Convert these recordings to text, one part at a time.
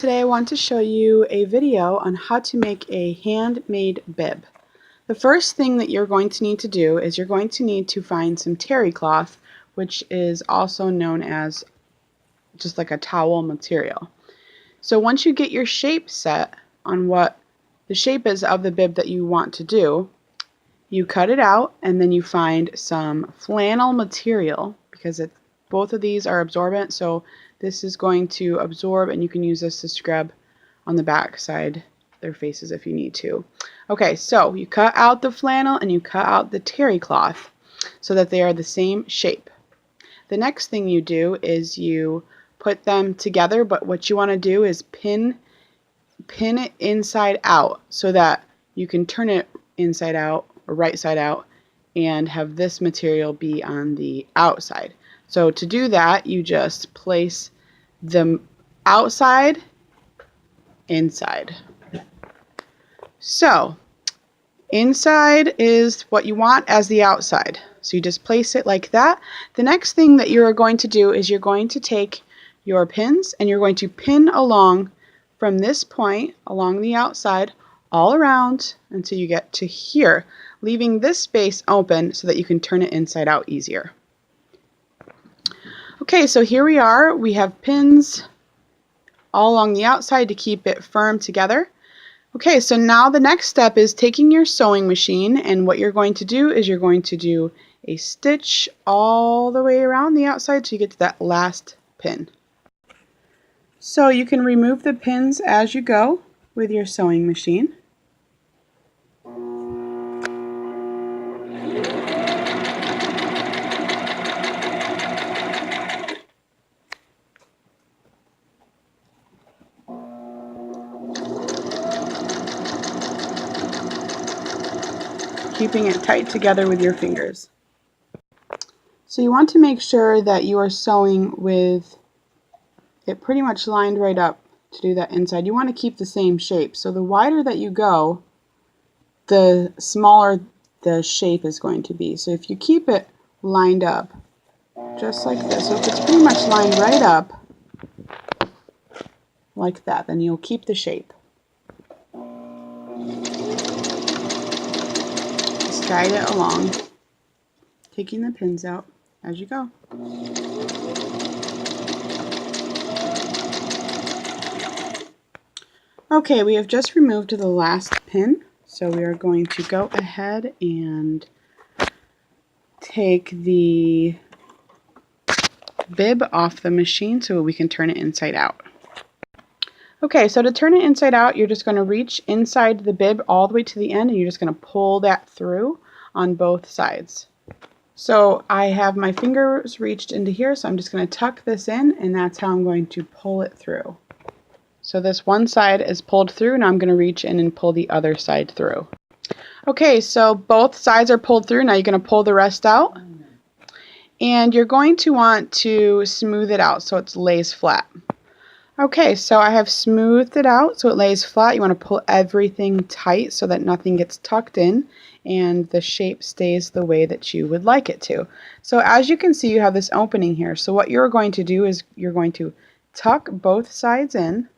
Today I want to show you a video on how to make a handmade bib. The first thing that you're going to need to do is you're going to need to find some terry cloth, which is also known as just like a towel material. So once you get your shape set on what the shape is of the bib that you want to do, you cut it out and then you find some flannel material because both of these are absorbent, so this is going to absorb and you can use this to scrub on the back side their faces if you need to. Okay, so you cut out the flannel and you cut out the terry cloth so that they are the same shape. The next thing you do is you put them together, but what you want to do is pin it inside out so that you can turn it inside out or right side out and have this material be on the outside. So to do that, you just place the outside inside. So inside is what you want as the outside. So you just place it like that. The next thing that you're going to do is you're going to take your pins and you're going to pin along from this point along the outside all around until you get to here, leaving this space open so that you can turn it inside out easier. Okay, so here we are. We have pins all along the outside to keep it firm together. Okay, so now the next step is taking your sewing machine, and what you're going to do is you're going to do a stitch all the way around the outside till you get to that last pin. So you can remove the pins as you go with your sewing machine. Keeping it tight together with your fingers. So you want to make sure that you are sewing with it pretty much lined right up to do that inside. You want to keep the same shape. So the wider that you go, the smaller the shape is going to be. So if you keep it lined up just like this, so if it's pretty much lined right up like that, then you'll keep the shape. Just guide it along, taking the pins out as you go. Okay, we have just removed the last pin, so we are going to go ahead and take the bib off the machine so we can turn it inside out. Okay, so to turn it inside out, you're just going to reach inside the bib all the way to the end, and you're just going to pull that through on both sides. So I have my fingers reached into here, so I'm just going to tuck this in, and that's how I'm going to pull it through. So this one side is pulled through, and I'm going to reach in and pull the other side through. Okay, so both sides are pulled through. Now you're going to pull the rest out, and you're going to want to smooth it out so it lays flat. Okay, so I have smoothed it out so it lays flat. You want to pull everything tight so that nothing gets tucked in and the shape stays the way that you would like it to. So as you can see, you have this opening here. So what you're going to do is you're going to tuck both sides in,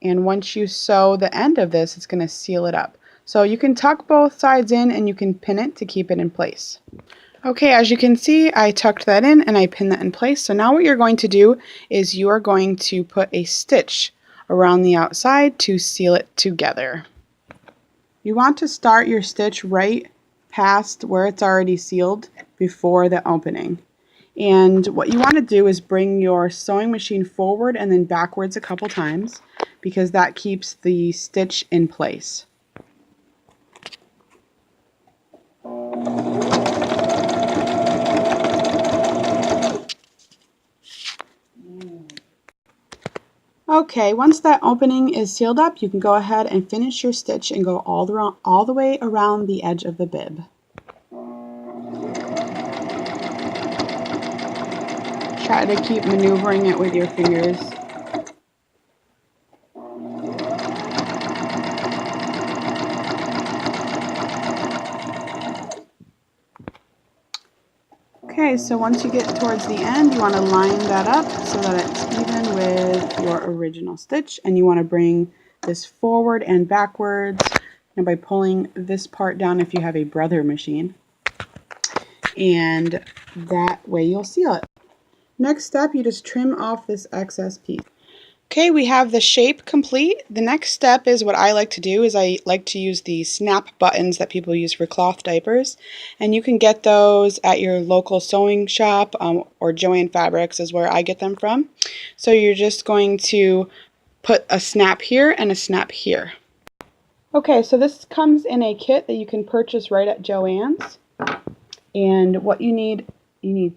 and once you sew the end of this, it's going to seal it up. So you can tuck both sides in and you can pin it to keep it in place. Okay, as you can see, I tucked that in and I pinned that in place. So now what you're going to do is you are going to put a stitch around the outside to seal it together. You want to start your stitch right past where it's already sealed before the opening. And what you want to do is bring your sewing machine forward and then backwards a couple times because that keeps the stitch in place. Okay, once that opening is sealed up, you can go ahead and finish your stitch and go all the way around the edge of the bib. Try to keep maneuvering it with your fingers. Okay, Okay, so once you get towards the end, you want to line that up so that it's even with your original stitch, and you want to bring this forward and backwards, and by pulling this part down if you have a brother machine, and that way you'll seal it. Next step, you just trim off this excess piece. Okay, we have the shape complete. The next step is what I like to do is I like to use the snap buttons that people use for cloth diapers, and you can get those at your local sewing shop or Joann Fabrics is where I get them from. So you're just going to put a snap here and a snap here. Okay, so this comes in a kit that you can purchase right at Joann's, and what you need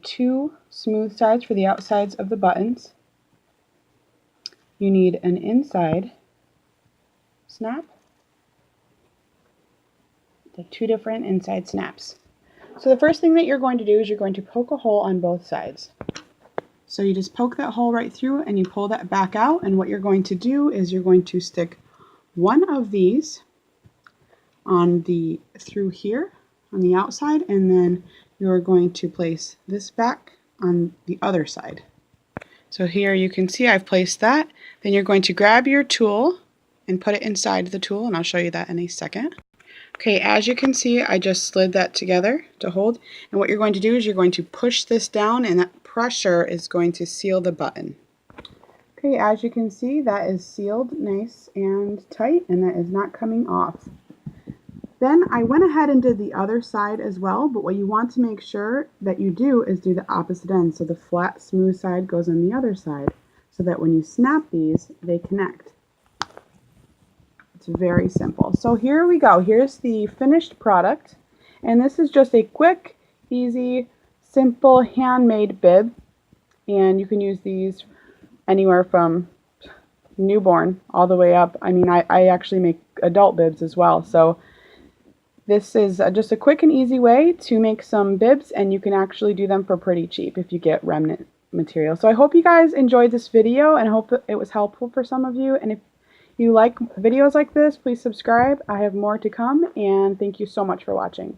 2 smooth sides for the outsides of the buttons. You need an inside snap, the 2 different inside snaps. So the first thing that you're going to do is you're going to poke a hole on both sides. So you just poke that hole right through and you pull that back out, and what you're going to do is you're going to stick one of these on through here on the outside, and then you're going to place this back on the other side. So here you can see I've placed that. Then you're going to grab your tool and put it inside the tool, and I'll show you that in a second. Okay, as you can see, I just slid that together to hold, and what you're going to do is you're going to push this down, and that pressure is going to seal the button. Okay, as you can see, that is sealed nice and tight, and that is not coming off. Then I went ahead and did the other side as well, but what you want to make sure that you do is do the opposite end. So the flat, smooth side goes on the other side, so that when you snap these, they connect. It's very simple. So here we go. Here's the finished product, and this is just a quick, easy, simple handmade bib, and you can use these anywhere from newborn all the way up. I mean, I actually make adult bibs as well, so this is just a quick and easy way to make some bibs, and you can actually do them for pretty cheap if you get remnant material. So I hope you guys enjoyed this video, and I hope it was helpful for some of you. And if you like videos like this, please subscribe. I have more to come, and thank you so much for watching.